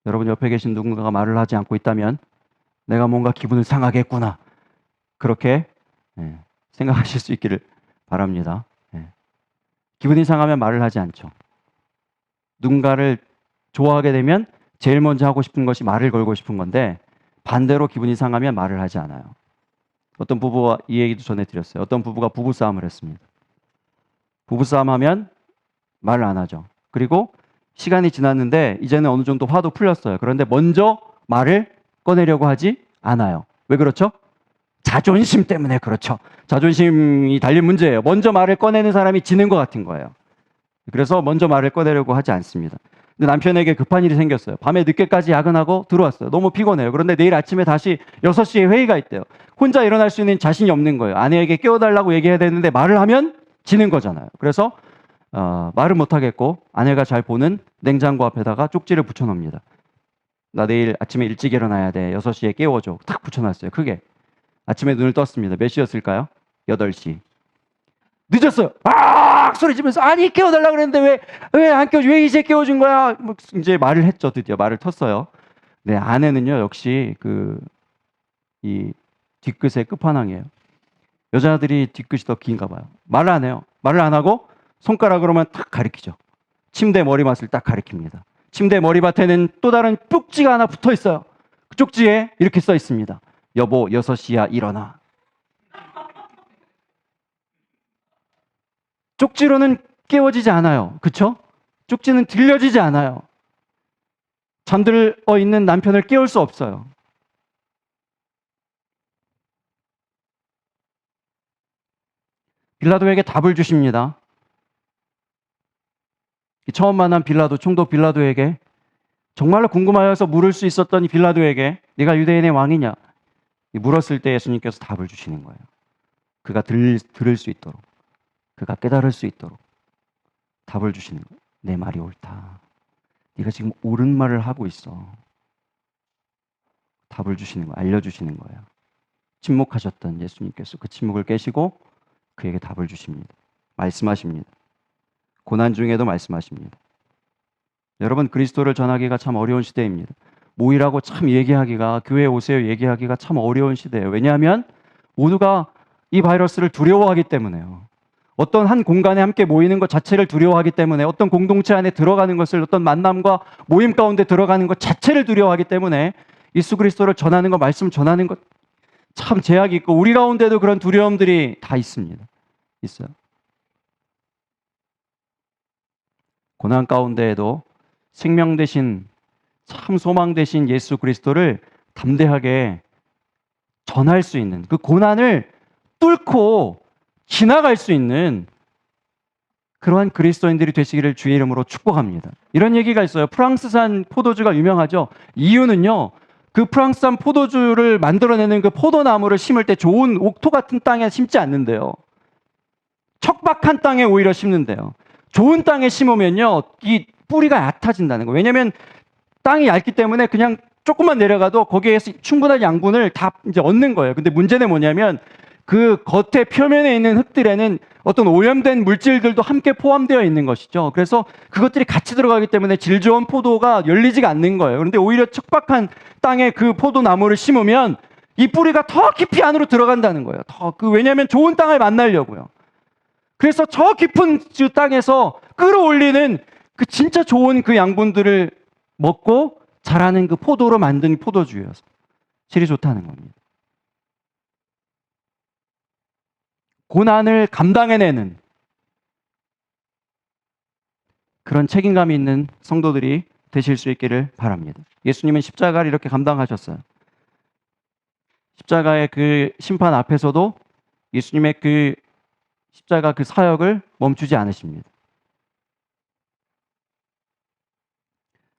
여러분 옆에 계신 누군가가 말을 하지 않고 있다면 내가 뭔가 기분을 상하게 했구나. 그렇게 생각하실 수 있기를 바랍니다. 기분이 상하면 말을 하지 않죠. 누군가를 좋아하게 되면 제일 먼저 하고 싶은 것이 말을 걸고 싶은 건데 반대로 기분이 상하면 말을 하지 않아요. 어떤 부부가 이 얘기도 전해드렸어요. 어떤 부부가 부부싸움을 했습니다. 부부싸움 하면 말을 안 하죠. 그리고 시간이 지났는데 이제는 어느 정도 화도 풀렸어요. 그런데 먼저 말을 꺼내려고 하지 않아요. 왜 그렇죠? 자존심 때문에 그렇죠. 자존심이 달린 문제예요. 먼저 말을 꺼내는 사람이 지는 것 같은 거예요. 그래서 먼저 말을 꺼내려고 하지 않습니다. 근데 남편에게 급한 일이 생겼어요. 밤에 늦게까지 야근하고 들어왔어요. 너무 피곤해요. 그런데 내일 아침에 다시 6시에 회의가 있대요. 혼자 일어날 수 있는 자신이 없는 거예요. 아내에게 깨워달라고 얘기해야 되는데 말을 하면 지는 거잖아요. 그래서 말을 못하겠고 아내가 잘 보는 냉장고 앞에다가 쪽지를 붙여놓습니다. 나 내일 아침에 일찍 일어나야 돼. 6시에 깨워줘. 탁 붙여놨어요. 크게. 아침에 눈을 떴습니다. 몇 시였을까요? 8시. 늦었어요. 아! 소리 지면서 아니 깨워달라 그랬는데 왜 안 깨워줘? 왜 이제 깨워준 거야? 뭐 이제 말을 했죠. 드디어 말을 텄어요. 네, 아내는요 역시 이 뒤끝의 끝판왕이에요. 여자들이 뒤끝이 더 긴가 봐요. 말을 안 해요. 말을 안 하고 손가락으로만 탁 가리키죠. 침대 머리맡을 딱 가리킵니다. 침대 머리맡에는 또 다른 쪽지가 하나 붙어 있어요. 그 쪽지에 이렇게 써 있습니다. 여보 6시야 일어나. 쪽지로는 깨워지지 않아요. 그쵸? 쪽지는 들려지지 않아요. 잠들어 있는 남편을 깨울 수 없어요. 빌라도에게 답을 주십니다. 처음 만난 빌라도, 총독 빌라도에게 정말로 궁금하여서 물을 수 있었던 이 빌라도에게 네가 유대인의 왕이냐? 물었을 때 예수님께서 답을 주시는 거예요. 그가 들을 수 있도록, 그가 깨달을 수 있도록 답을 주시는 거예요. 내 말이 옳다. 네가 지금 옳은 말을 하고 있어. 답을 주시는 거예요. 알려주시는 거예요. 침묵하셨던 예수님께서 그 침묵을 깨시고 그에게 답을 주십니다. 말씀하십니다. 고난 중에도 말씀하십니다. 여러분 그리스도를 전하기가 참 어려운 시대입니다. 모이라고 참 얘기하기가, 교회에 오세요 얘기하기가 참 어려운 시대예요. 왜냐하면 모두가 이 바이러스를 두려워하기 때문에요. 어떤 한 공간에 함께 모이는 것 자체를 두려워하기 때문에, 어떤 공동체 안에 들어가는 것을, 어떤 만남과 모임 가운데 들어가는 것 자체를 두려워하기 때문에 예수 그리스도를 전하는 것, 말씀 전하는 것 참 제약이 있고, 우리 가운데도 그런 두려움들이 다 있습니다. 있어요. 고난 가운데에도 생명 대신, 참 소망 대신 예수 그리스도를 담대하게 전할 수 있는, 그 고난을 뚫고 지나갈 수 있는 그러한 그리스도인들이 되시기를 주의 이름으로 축복합니다. 이런 얘기가 있어요. 프랑스산 포도주가 유명하죠. 이유는요, 그 프랑스산 포도주를 만들어내는 그 포도나무를 심을 때 좋은 옥토 같은 땅에 심지 않는데요. 척박한 땅에 오히려 심는데요. 좋은 땅에 심으면요, 이 뿌리가 얕아진다는 거예요. 왜냐하면 땅이 얇기 때문에 그냥 조금만 내려가도 거기에서 충분한 양분을 다 이제 얻는 거예요. 근데 문제는 뭐냐면 그 겉에 표면에 있는 흙들에는 어떤 오염된 물질들도 함께 포함되어 있는 것이죠. 그래서 그것들이 같이 들어가기 때문에 질 좋은 포도가 열리지가 않는 거예요. 그런데 오히려 척박한 땅에 그 포도나무를 심으면 이 뿌리가 더 깊이 안으로 들어간다는 거예요. 왜냐하면 좋은 땅을 만나려고요. 그래서 저 깊은 땅에서 끌어올리는 그 진짜 좋은 그 양분들을 먹고 자라는 그 포도로 만든 포도주여서 질이 좋다는 겁니다. 고난을 감당해내는 그런 책임감이 있는 성도들이 되실 수 있기를 바랍니다. 예수님은 십자가를 이렇게 감당하셨어요. 십자가의 그 심판 앞에서도 예수님의 그 십자가 그 사역을 멈추지 않으십니다.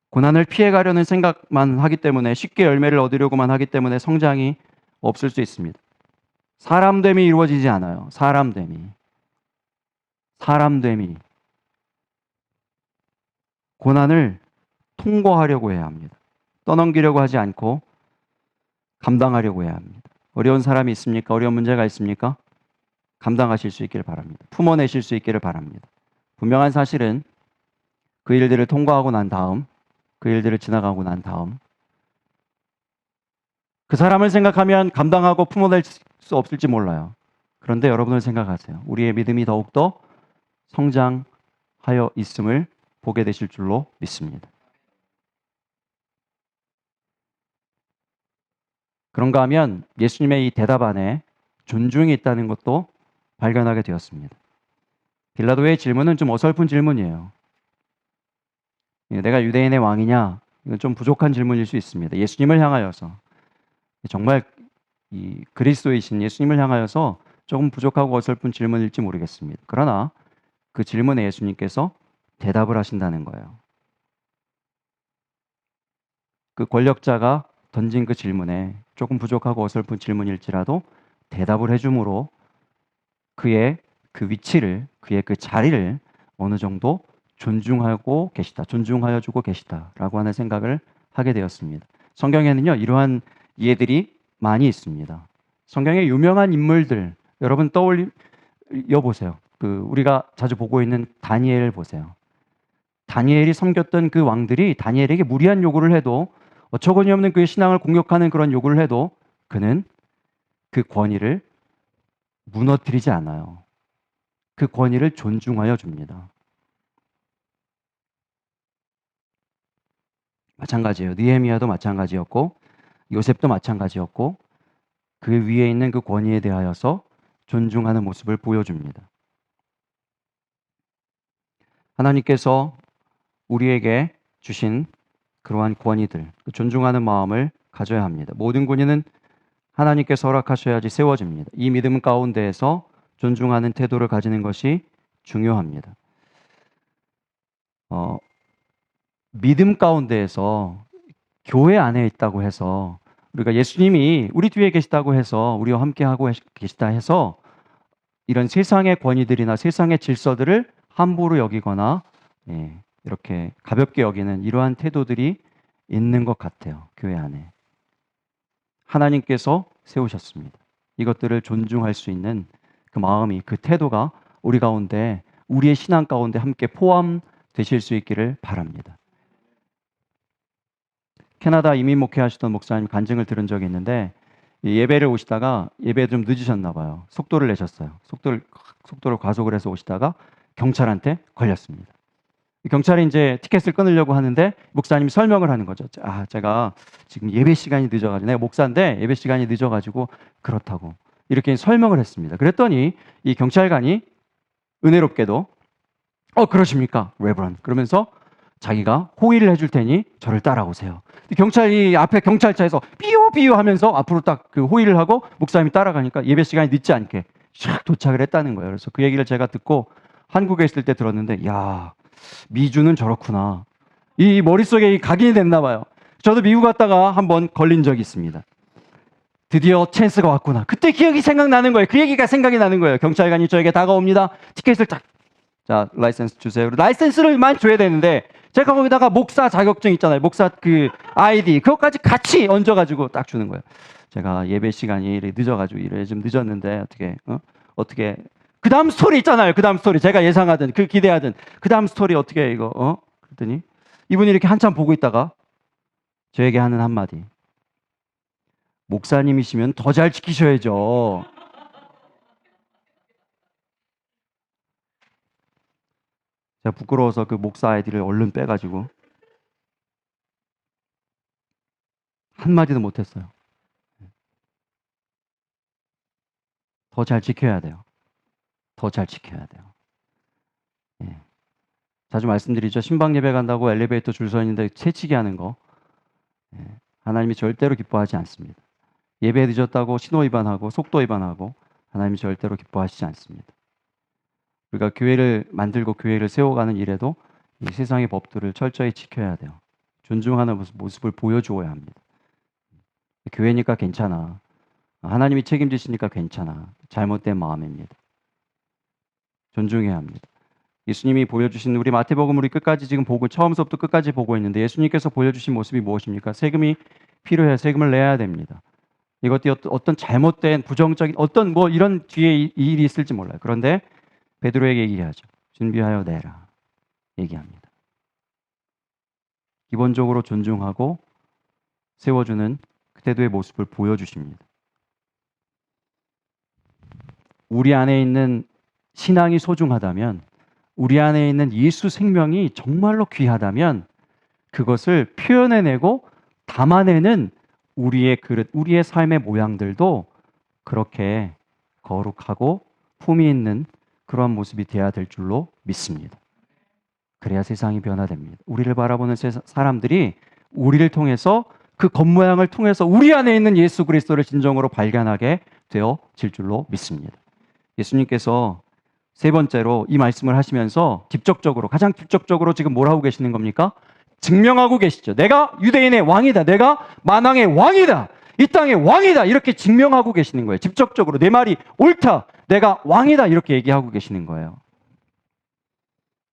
고난을 피해가려는 생각만 하기 때문에, 쉽게 열매를 얻으려고만 하기 때문에 성장이 없을 수 있습니다. 사람됨이 이루어지지 않아요. 사람됨이. 고난을 통과하려고 해야 합니다. 떠넘기려고 하지 않고 감당하려고 해야 합니다. 어려운 사람이 있습니까? 어려운 문제가 있습니까? 감당하실 수 있기를 바랍니다. 품어내실 수 있기를 바랍니다. 분명한 사실은 그 일들을 통과하고 난 다음, 그 일들을 지나가고 난 다음, 그 사람을 생각하면 감당하고 품어낼 수 없을지 몰라요. 그런데 여러분을 생각하세요. 우리의 믿음이 더욱더 성장하여 있음을 보게 되실 줄로 믿습니다. 그런가 하면 예수님의 이 대답 안에 존중이 있다는 것도 발견하게 되었습니다. 빌라도의 질문은 좀 어설픈 질문이에요. 내가 유대인의 왕이냐? 이건 좀 부족한 질문일 수 있습니다. 예수님을 향하여서 정말 이 그리스도이신 예수님을 향하여서 조금 부족하고 어설픈 질문일지 모르겠습니다. 그러나 그 질문에 예수님께서 대답을 하신다는 거예요. 그 권력자가 던진 그 질문에 조금 부족하고 어설픈 질문일지라도 대답을 해줌으로 그의 그 위치를, 그의 그 자리를 어느 정도 존중하고 계시다, 존중하여 주고 계시다라고 하는 생각을 하게 되었습니다. 성경에는요, 이러한 예들이 많이 있습니다. 성경의 유명한 인물들, 여러분 떠올려 보세요. 우리가 자주 보고 있는 다니엘 보세요. 다니엘이 섬겼던 그 왕들이 다니엘에게 무리한 요구를 해도 어처구니 없는 그의 신앙을 공격하는 그런 요구를 해도 그는 그 권위를 무너뜨리지 않아요. 그 권위를 존중하여 줍니다. 마찬가지예요. 느헤미야도 마찬가지였고 요셉도 마찬가지였고 그 위에 있는 그 권위에 대하여서 존중하는 모습을 보여줍니다. 하나님께서 우리에게 주신 그러한 권위들, 존중하는 마음을 가져야 합니다. 모든 권위는 하나님께서 허락하셔야지 세워집니다. 이 믿음 가운데에서 존중하는 태도를 가지는 것이 중요합니다. 믿음 가운데에서 교회 안에 있다고 해서 우리가 예수님이 우리 뒤에 계시다고 해서 우리와 함께하고 계시다 해서 이런 세상의 권위들이나 세상의 질서들을 함부로 여기거나 이렇게 가볍게 여기는 이러한 태도들이 있는 것 같아요. 교회 안에. 하나님께서 세우셨습니다. 이것들을 존중할 수 있는 그 마음이, 그 태도가 우리 가운데, 우리의 신앙 가운데 함께 포함되실 수 있기를 바랍니다. 캐나다 이민 목회하시던 목사님 간증을 들은 적이 있는데 예배를 오시다가 예배 좀 늦으셨나 봐요. 속도를 내셨어요. 속도를 과속을 해서 오시다가 경찰한테 걸렸습니다. 경찰이 이제 티켓을 끊으려고 하는데 목사님이 설명을 하는 거죠. 제가 지금 예배 시간이 늦어가지고 내가 목사인데 예배 시간이 늦어가지고 그렇다고 이렇게 설명을 했습니다. 그랬더니 이 경찰관이 은혜롭게도 그러십니까, 레버런? 그러면서 자기가 호의를 해줄 테니 저를 따라오세요. 경찰이 앞에 경찰차에서 삐요 하면서 앞으로 딱 그 호의를 하고 목사님이 따라가니까 예배 시간이 늦지 않게 샥 도착을 했다는 거예요. 그래서 그 얘기를 제가 듣고 한국에 있을 때 들었는데, 야, 미주는 저렇구나. 이 머릿속에 각인이 됐나 봐요. 저도 미국 갔다가 한번 걸린 적이 있습니다. 드디어 찬스가 왔구나. 그때 기억이 생각나는 거예요. 그 얘기가 생각이 나는 거예요. 경찰관이 저에게 다가옵니다. 티켓을 딱, 자, 라이센스 주세요. 라이센스를만 줘야 되는데 제가 거기다가 목사 자격증 있잖아요. 목사 그 아이디 그것까지 같이 얹어가지고 딱 주는 거예요. 제가 예배 시간이 늦어가지고 이래 좀 늦었는데 어떻게 그 다음 스토리 있잖아요. 그 다음 스토리 제가 예상하던 그 기대하던 그 다음 스토리 어떻게 이거 그랬더니 이분이 이렇게 한참 보고 있다가 저에게 하는 한마디, 목사님이시면 더 잘 지키셔야죠. 제가 부끄러워서 그 목사 아이디를 얼른 빼가지고 한마디도 못했어요. 더 잘 지켜야 돼요. 더 잘 지켜야 돼요. 자주 말씀드리죠. 신방 예배 간다고 엘리베이터 줄 서 있는데 새치기 하는 거 하나님이 절대로 기뻐하지 않습니다. 예배 늦었다고 신호 위반하고 속도 위반하고 하나님이 절대로 기뻐하시지 않습니다. 우리가 교회를 만들고 교회를 세워가는 일에도 이 세상의 법들을 철저히 지켜야 돼요. 존중하는 모습을 보여주어야 합니다. 교회니까 괜찮아. 하나님이 책임지시니까 괜찮아. 잘못된 마음입니다. 존중해야 합니다. 예수님이 보여주신 우리 마태복음 우리 끝까지 지금 보고 처음부터 끝까지 보고 있는데 예수님께서 보여주신 모습이 무엇입니까? 세금이 필요해야 세금을 내야 됩니다. 이것도 어떤 잘못된 부정적인 어떤 이런 뒤에 일이 있을지 몰라요. 그런데 베드로에게 얘기하죠. 준비하여 내라. 얘기합니다. 기본적으로 존중하고 세워주는 그 태도의 모습을 보여주십니다. 우리 안에 있는 신앙이 소중하다면, 우리 안에 있는 예수 생명이 정말로 귀하다면 그것을 표현해내고 담아내는 우리의 그릇, 우리의 삶의 모양들도 그렇게 거룩하고 품위 있는 그러한 모습이 돼야 될 줄로 믿습니다. 그래야 세상이 변화됩니다. 우리를 바라보는 사람들이 우리를 통해서 그 겉모양을 통해서 우리 안에 있는 예수 그리스도를 진정으로 발견하게 되어질 줄로 믿습니다. 예수님께서 세 번째로 이 말씀을 하시면서 가장 직접적으로 지금 뭘 하고 계시는 겁니까? 증명하고 계시죠. 내가 유대인의 왕이다. 내가 만왕의 왕이다. 이 땅의 왕이다. 이렇게 증명하고 계시는 거예요. 직접적으로 내 말이 옳다. 내가 왕이다. 이렇게 얘기하고 계시는 거예요.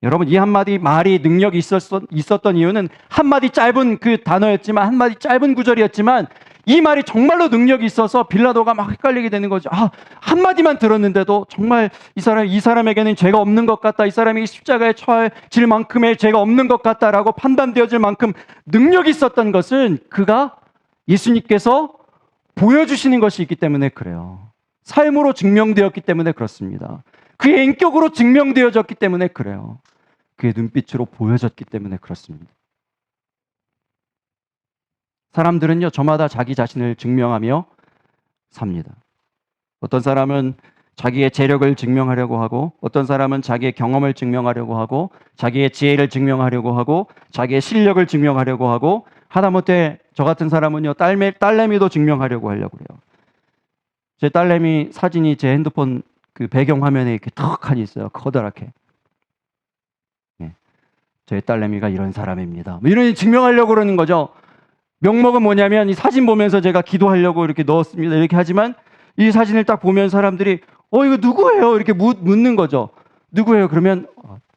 여러분, 이 한마디 말이 능력이 있었던 이유는 한마디 짧은 그 단어였지만, 한마디 짧은 구절이었지만, 이 말이 정말로 능력이 있어서 빌라도가 막 헷갈리게 되는 거죠. 한마디만 들었는데도 정말 이 사람에게는 죄가 없는 것 같다. 이 사람이 십자가에 처해질 만큼의 죄가 없는 것 같다라고 판단되어질 만큼 능력이 있었던 것은 그가 예수님께서 보여주시는 것이 있기 때문에 그래요. 삶으로 증명되었기 때문에 그렇습니다. 그의 인격으로 증명되어졌기 때문에 그래요. 그의 눈빛으로 보여졌기 때문에 그렇습니다. 사람들은요, 저마다 자기 자신을 증명하며 삽니다. 어떤 사람은 자기의 재력을 증명하려고 하고, 어떤 사람은 자기의 경험을 증명하려고 하고, 자기의 지혜를 증명하려고 하고, 자기의 실력을 증명하려고 하고, 하다못해 저 같은 사람은요, 딸내미도 증명하려고 하려고 그래요. 제 딸내미 사진이 제 핸드폰 그 배경화면에 이렇게 턱하니 있어요. 커다랗게. 네. 제 딸내미가 이런 사람입니다. 이런 증명하려고 그러는 거죠. 명목은 뭐냐면 이 사진 보면서 제가 기도하려고 이렇게 넣었습니다. 이렇게 하지만 이 사진을 딱 보면 사람들이 이거 누구예요? 이렇게 묻는 거죠. 누구예요? 그러면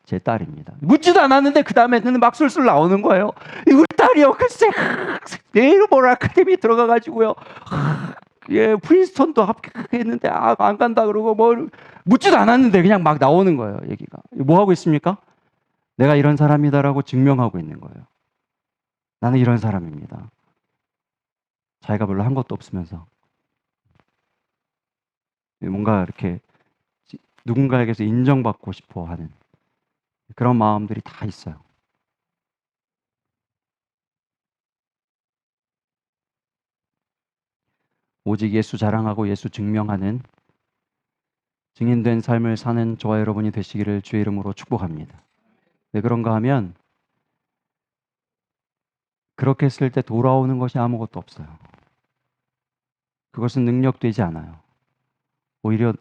제 딸입니다. 묻지도 않았는데 그 다음에는 막 술술 나오는 거예요. 우리 딸이요. 글쎄 내일 아카데미 들어가가지고요. 프린스턴도 합격했는데 안 간다 그러고 묻지도 않았는데 그냥 막 나오는 거예요. 얘기가. 뭐 하고 있습니까? 내가 이런 사람이다라고 증명하고 있는 거예요. 나는 이런 사람입니다. 자기가 별로 한 것도 없으면서 뭔가 이렇게 누군가에게서 인정받고 싶어 하는 그런 마음들이 다 있어요. 오직 예수 자랑하고 예수 증명하는 증인된 삶을 사는 저와 여러분이 되시기를 주의 이름으로 축복합니다. 왜 그런가 하면 그렇게 했을 때 돌아오는 것이 아무것도 없어요. 그것은 능력되지 않아요. 오히려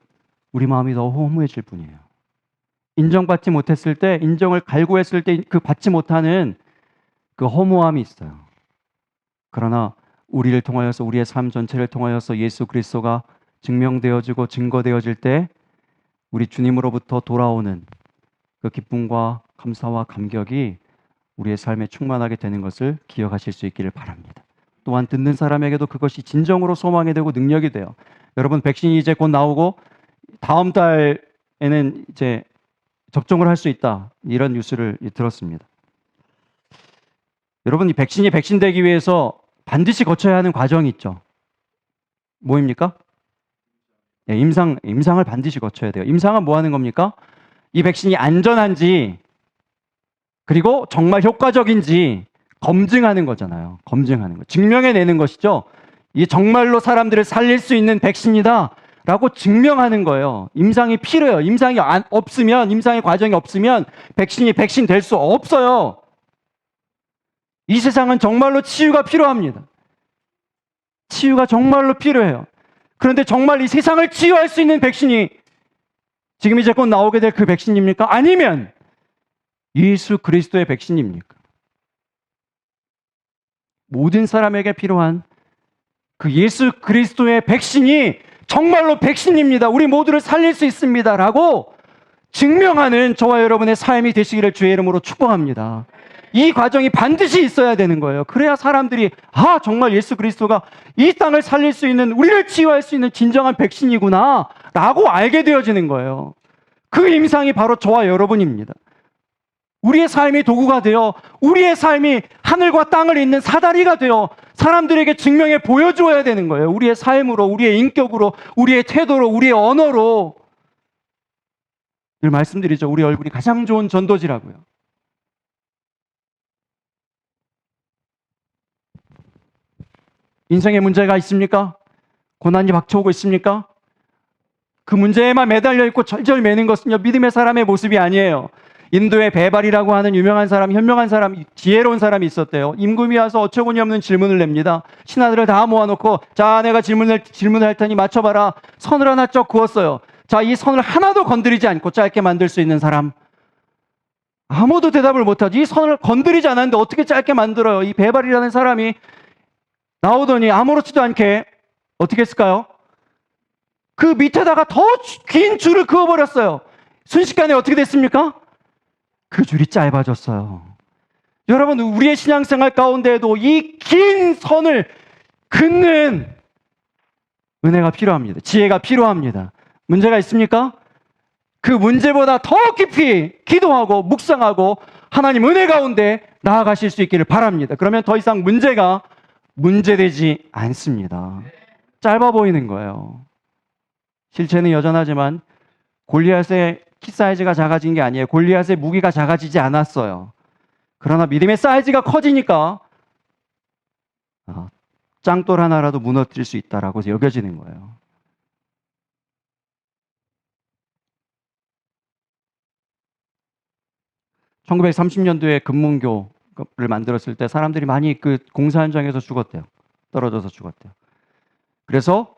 우리 마음이 더 허무해질 뿐이에요. 인정받지 못했을 때, 인정을 갈구했을 때 그 받지 못하는 그 허무함이 있어요. 그러나 우리를 통하여서, 우리의 삶 전체를 통하여서 예수 그리스도가 증명되어지고 증거되어질 때 우리 주님으로부터 돌아오는 그 기쁨과 감사와 감격이 우리의 삶에 충만하게 되는 것을 기억하실 수 있기를 바랍니다. 또한 듣는 사람에게도 그것이 진정으로 소망이 되고 능력이 돼요. 여러분, 백신이 이제 곧 나오고 다음 달에는 이제 접종을 할 수 있다. 이런 뉴스를 들었습니다. 여러분, 이 백신이 백신되기 위해서 반드시 거쳐야 하는 과정이 있죠. 뭐입니까? 네, 임상을 반드시 거쳐야 돼요. 임상은 뭐 하는 겁니까? 이 백신이 안전한지 그리고 정말 효과적인지 검증하는 거잖아요. 검증하는 거. 증명해내는 것이죠. 이게 정말로 사람들을 살릴 수 있는 백신이다 라고 증명하는 거예요. 임상이 필요해요. 임상이 없으면, 임상의 과정이 없으면 백신이 백신 될 수 없어요. 이 세상은 정말로 치유가 필요합니다. 치유가 정말로 필요해요. 그런데 정말 이 세상을 치유할 수 있는 백신이 지금 이제 곧 나오게 될 그 백신입니까? 아니면 예수 그리스도의 백신입니까? 모든 사람에게 필요한 그 예수 그리스도의 백신이 정말로 백신입니다. 우리 모두를 살릴 수 있습니다. 라고 증명하는 저와 여러분의 삶이 되시기를 주의 이름으로 축복합니다. 이 과정이 반드시 있어야 되는 거예요. 그래야 사람들이 정말 예수 그리스도가 이 땅을 살릴 수 있는, 우리를 치유할 수 있는 진정한 백신이구나 라고 알게 되어지는 거예요. 그 임상이 바로 저와 여러분입니다. 우리의 삶이 도구가 되어, 우리의 삶이 하늘과 땅을 잇는 사다리가 되어 사람들에게 증명해 보여줘야 되는 거예요. 우리의 삶으로, 우리의 인격으로, 우리의 태도로, 우리의 언어로. 늘 말씀드리죠. 우리 얼굴이 가장 좋은 전도지라고요. 인생에 문제가 있습니까? 고난이 닥쳐오고 있습니까? 그 문제에만 매달려 있고 절절매는 것은요, 믿음의 사람의 모습이 아니에요. 인도의 베발이라고 하는 유명한 사람, 현명한 사람, 지혜로운 사람이 있었대요. 임금이 와서 어처구니 없는 질문을 냅니다. 신하들을 다 모아놓고, 자, 내가 질문을 할 테니 맞춰봐라. 선을 하나 쩍 그었어요. 자, 이 선을 하나도 건드리지 않고 짧게 만들 수 있는 사람. 아무도 대답을 못하지. 이 선을 건드리지 않았는데 어떻게 짧게 만들어요? 이 베발이라는 사람이 나오더니 아무렇지도 않게 어떻게 했을까요? 그 밑에다가 더 긴 줄을 그어버렸어요. 순식간에 어떻게 됐습니까? 그 줄이 짧아졌어요. 여러분, 우리의 신앙생활 가운데에도 이 긴 선을 긋는 은혜가 필요합니다. 지혜가 필요합니다. 문제가 있습니까? 그 문제보다 더 깊이 기도하고 묵상하고 하나님 은혜 가운데 나아가실 수 있기를 바랍니다. 그러면 더 이상 문제가 문제되지 않습니다. 짧아 보이는 거예요. 실체는 여전하지만 골리앗의 키 사이즈가 작아진 게 아니에요. 골리앗의 무기가 작아지지 않았어요. 그러나 믿음의 사이즈가 커지니까 짱돌 하나라도 무너뜨릴 수 있다라고 여겨지는 거예요. (1930년도에) 금문교를 만들었을 때 사람들이 많이 그 공사 현장에서 죽었대요. 떨어져서 죽었대요. 그래서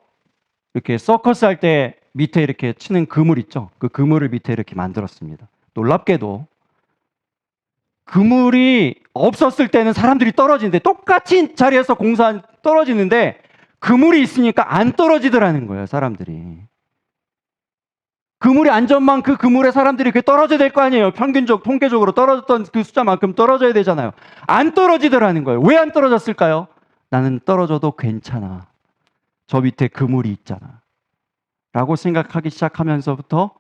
이렇게 서커스 할 때 밑에 이렇게 치는 그물 있죠. 그 그물을 밑에 이렇게 만들었습니다. 놀랍게도 그물이 없었을 때는 사람들이 떨어지는데, 똑같은 자리에서 떨어지는데 그물이 있으니까 안 떨어지더라는 거예요, 사람들이. 그물이 안전만 그 그물에 사람들이 떨어져야 될 거 아니에요. 통계적으로 떨어졌던 그 숫자만큼 떨어져야 되잖아요. 안 떨어지더라는 거예요. 왜 안 떨어졌을까요? 나는 떨어져도 괜찮아. 저 밑에 그물이 있잖아. 라고 생각하기 시작하면서부터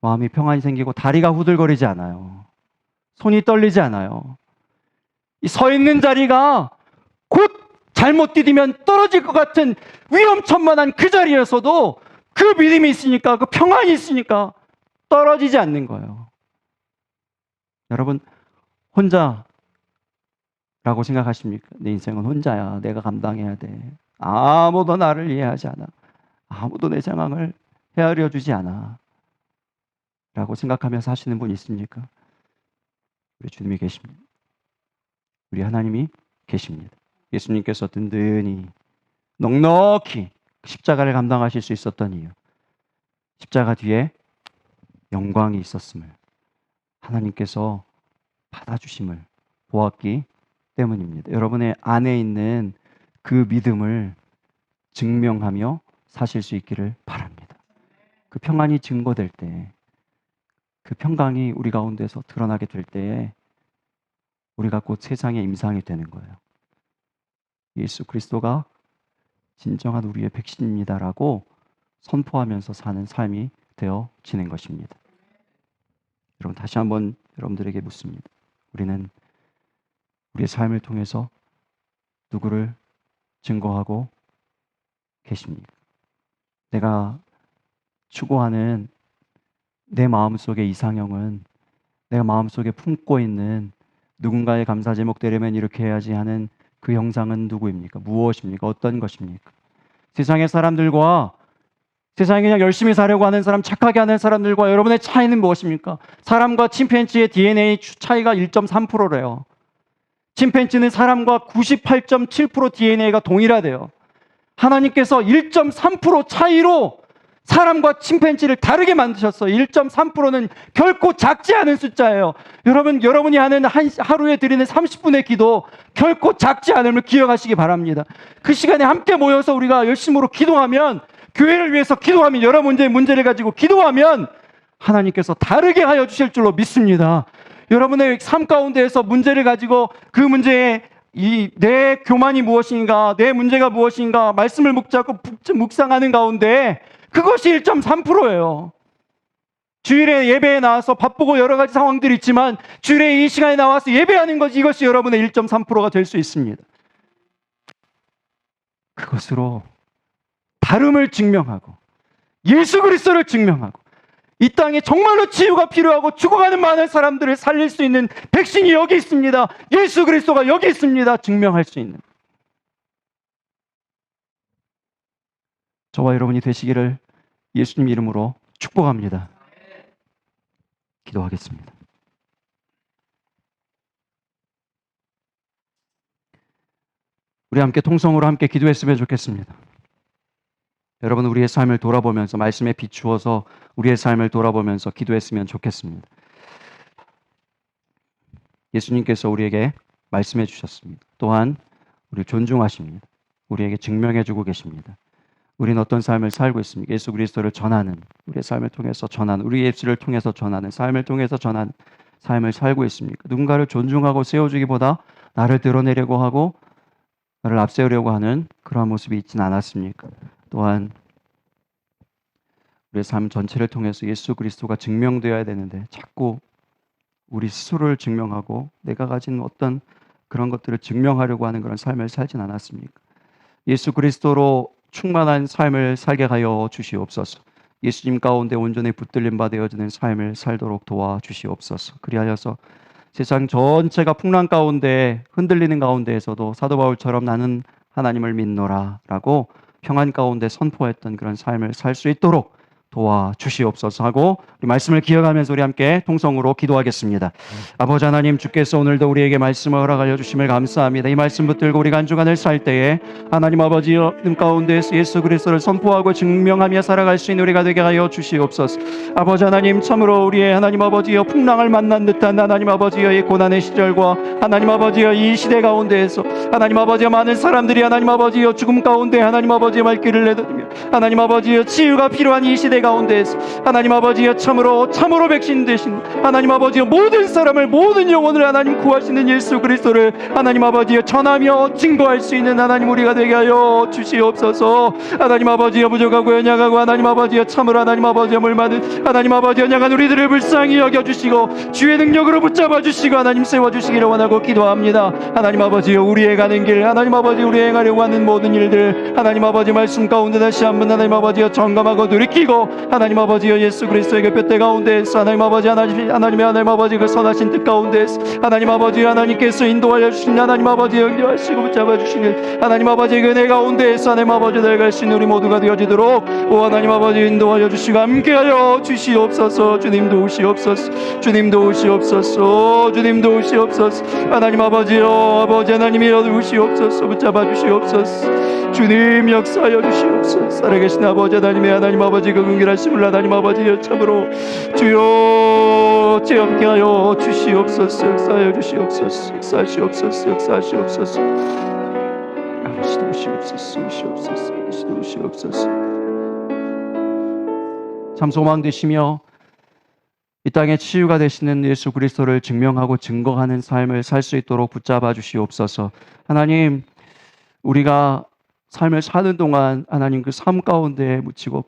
마음이 평안이 생기고 다리가 후들거리지 않아요. 손이 떨리지 않아요. 이 서 있는 자리가 곧 잘못 디디면 떨어질 것 같은 위험천만한 그 자리에서도 그 믿음이 있으니까, 그 평안이 있으니까 떨어지지 않는 거예요. 여러분, 혼자라고 생각하십니까? 내 인생은 혼자야. 내가 감당해야 돼. 아무도 나를 이해하지 않아. 아무도 내 상황을 헤아려 주지 않아. 라고 생각하면서 하시는 분 있습니까? 우리 주님이 계십니다. 우리 하나님이 계십니다. 예수님께서 든든히 넉넉히 십자가를 감당하실 수 있었던 이유, 십자가 뒤에 영광이 있었음을, 하나님께서 받아주심을 보았기 때문입니다. 여러분의 안에 있는 그 믿음을 증명하며 사실 수 있기를 바랍니다. 그 평안이 증거될 때, 그 평강이 우리 가운데서 드러나게 될 때에 우리가 곧 세상의 임상이 되는 거예요. 예수 그리스도가 진정한 우리의 백신입니다라고 선포하면서 사는 삶이 되어지는 것입니다. 여러분, 다시 한번 여러분들에게 묻습니다. 우리는 우리의 삶을 통해서 누구를 증거하고 계십니까? 내가 추구하는 내 마음속의 이상형은, 내가 마음속에 품고 있는 누군가의 감사 제목 되려면 이렇게 해야지 하는 그 형상은 누구입니까? 무엇입니까? 어떤 것입니까? 세상의 사람들과, 세상에 그냥 열심히 사려고 하는 사람, 착하게 하는 사람들과 여러분의 차이는 무엇입니까? 사람과 침팬지의 DNA 차이가 1.3%래요. 침팬지는 사람과 98.7% DNA가 동일하대요. 하나님께서 1.3% 차이로 사람과 침팬지를 다르게 만드셨어요. 1.3%는 결코 작지 않은 숫자예요. 여러분이 하는 하루에 드리는 30분의 기도 결코 작지 않음을 기억하시기 바랍니다. 그 시간에 함께 모여서 우리가 열심으로 기도하면, 교회를 위해서 기도하면, 여러 문제를 가지고 기도하면 하나님께서 다르게 하여 주실 줄로 믿습니다. 여러분의 삶 가운데에서 문제를 가지고 그 문제에 내 교만이 무엇인가, 내 문제가 무엇인가 말씀을 묵자고 묵상하는 가운데 그것이 1.3%예요. 주일에 예배에 나와서 바쁘고 여러 가지 상황들이 있지만 주일에 이 시간에 나와서 예배하는 것이, 이것이 여러분의 1.3%가 될 수 있습니다. 그것으로 다름을 증명하고 예수 그리스도를 증명하고 이 땅에 정말로 치유가 필요하고 죽어가는 많은 사람들을 살릴 수 있는 백신이 여기 있습니다. 예수 그리스도가 여기 있습니다. 증명할 수 있는 저와 여러분이 되시기를 예수님 이름으로 축복합니다. 기도하겠습니다. 우리 함께 통성으로 함께 기도했으면 좋겠습니다. 여러분, 우리의 삶을 돌아보면서 말씀에 비추어서 우리의 삶을 돌아보면서 기도했으면 좋겠습니다. 예수님께서 우리에게 말씀해 주셨습니다. 또한 우리를 존중하십니다. 우리에게 증명해 주고 계십니다. 우리는 어떤 삶을 살고 있습니까? 예수 그리스도를 전하는, 우리의 삶을 통해서 전하는, 우리의 입술을 통해서 전하는, 삶을 통해서 전하는 삶을 살고 있습니까? 누군가를 존중하고 세워주기보다 나를 드러내려고 하고 나를 앞세우려고 하는 그러한 모습이 있지는 않았습니까? 또한 우리의 삶 전체를 통해서 예수 그리스도가 증명되어야 되는데 자꾸 우리 스스로를 증명하고 내가 가진 어떤 그런 것들을 증명하려고 하는 그런 삶을 살진 않았습니까? 예수 그리스도로 충만한 삶을 살게 하여 주시옵소서. 예수님 가운데 온전히 붙들림 바 되어지는 삶을 살도록 도와주시옵소서. 그리하여서 세상 전체가 풍랑 가운데 흔들리는 가운데에서도 사도 바울처럼 나는 하나님을 믿노라 라고 평안 가운데 선포했던 그런 삶을 살 수 있도록 도와주시옵소서 하고 우리 말씀을 기억하면서 우리 함께 통성으로 기도하겠습니다. 아버지 하나님, 주께서 오늘도 우리에게 말씀을 허락하여 주심을 감사합니다. 이 말씀 붙들고 우리가 한 주간을 살 때에 하나님 아버지여 눈 가운데에서 예수 그리스도를 선포하고 증명하며 살아갈 수 있는 우리가 되게 하여 주시옵소서. 아버지 하나님, 참으로 우리의 하나님 아버지여 풍랑을 만난 듯한 하나님 아버지여 이 고난의 시절과 하나님 아버지여 이 시대 가운데에서 하나님 아버지여 많은 사람들이 하나님 아버지여 죽음 가운데 하나님 아버지여 말길을 내다니며 하나님 아버지여 치유가 필요한 이 시대 가운데에서 하나님 아버지여 참으로 백신 되신 하나님 아버지여 모든 사람을 모든 영혼을 하나님 구하시는 예수 그리스도를 하나님 아버지여 전하며 증거할 수 있는 하나님 우리가 되게 하여 주시옵소서. 하나님 아버지여 부족하고 연약하고 하나님 아버지여 참으로 하나님 아버지여 물많은 하나님 아버지여 연약한 우리들을 불쌍히 여겨주시고 주의 능력으로 붙잡아 주시고 하나님 세워주시기를 원하고 기도합니다. 하나님 아버지여 우리의 가는 길 하나님 아버지 우리 행하려고 하는 모든 일들 하나님 아버지 말씀 가운데 다시 한번 하나님 아버지여 점검하고 돌이키고 하나님 아버지여 예수 그리스도에게 뼈대 가운데에서 하나님 아버지 하나님의 하나님 아버지 그 선하신 뜻 가운데에서 하나님 아버지 하나님께서 인도하여 주신 하나님 아버지 연결하시고 붙잡아 주시는 하나님 아버지 그 은혜 가운데에서 하나님 아버지 내려갈 수 있는 우리 모두가 되어지도록 오 하나님 아버지 인도하여 주시고 함께하여 주시옵소서. 주님 도우시옵소서. 주님 도우시옵소서. 주님 도우시옵소서. 하나님 아버지여 아버지 하나님이 도우시옵소서. 붙잡아 주시옵소서. 주님 역사하여 주시옵소서. 살아계신 아버지 하나님의 하나님 아버지 그 긍휼하심을 하나님 아버지여 참으로 주여 함께하여 주시옵소서. 역사하여 주시옵소서. 역사하시옵소서. 역사하시옵소서. 아버지 도우시옵소서. 도우시옵소서. 아버지 도우시옵소서. 참 소망되시며 이 땅에 치유가 되시는 예수 그리스도를 증명하고 증거하는 삶을 살 수 있도록 붙잡아 주시옵소서. 하나님, 우리가 삶을 사는 동안 하나님 그 삶 가운데 묻히고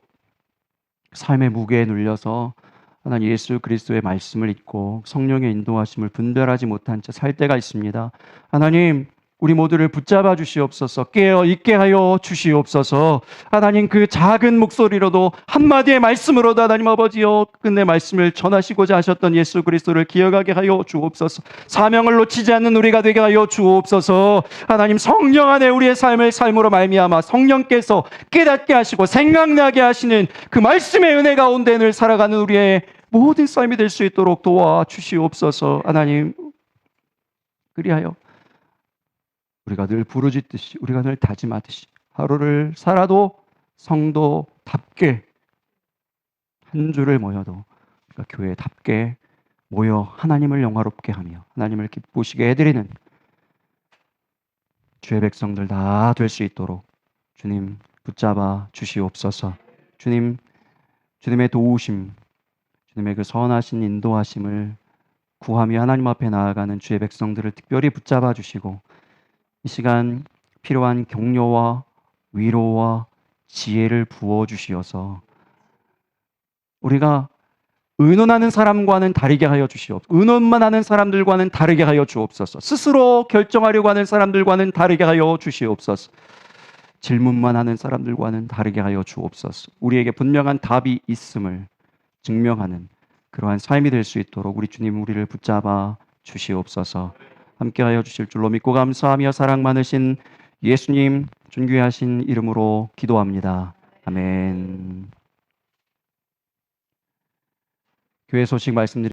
삶의 무게에 눌려서 하나님 예수 그리스도의 말씀을 잊고 성령의 인도하심을 분별하지 못한 채 살 때가 있습니다. 하나님, 우리 모두를 붙잡아 주시옵소서. 깨어 있게 하여 주시옵소서. 하나님 그 작은 목소리로도 한마디의 말씀으로도 하나님 아버지여 끝내 말씀을 전하시고자 하셨던 예수 그리스도를 기억하게 하여 주옵소서. 사명을 놓치지 않는 우리가 되게 하여 주옵소서. 하나님 성령 안에 우리의 삶을 삶으로 말미암아 성령께서 깨닫게 하시고 생각나게 하시는 그 말씀의 은혜 가운데 늘 살아가는 우리의 모든 삶이 될 수 있도록 도와주시옵소서. 하나님 그리하여 우리가 늘 부르짖듯이 우리가 늘 다짐하듯이 하루를 살아도 성도답게 한 주를 모여도 우리가 교회답게 모여 하나님을 영화롭게 하며 하나님을 기쁘시게 해드리는 주의 백성들 다 될 수 있도록 주님 붙잡아 주시옵소서. 주님의 도우심, 주님의 그 선하신 인도하심을 구하며 하나님 앞에 나아가는 주의 백성들을 특별히 붙잡아 주시고 이 시간 필요한 격려와 위로와 지혜를 부어주시어서 우리가 의논하는 사람과는 다르게 하여 주시옵소서. 의논만 하는 사람들과는 다르게 하여 주옵소서. 스스로 결정하려고 하는 사람들과는 다르게 하여 주시옵소서. 질문만 하는 사람들과는 다르게 하여 주옵소서. 우리에게 분명한 답이 있음을 증명하는 그러한 삶이 될 수 있도록 우리 주님 우리를 붙잡아 주시옵소서. 함께하여 주실 줄로 믿고 감사하며 사랑 많으신 예수님 존귀하신 이름으로 기도합니다. 아멘. 교회 소식 말씀드리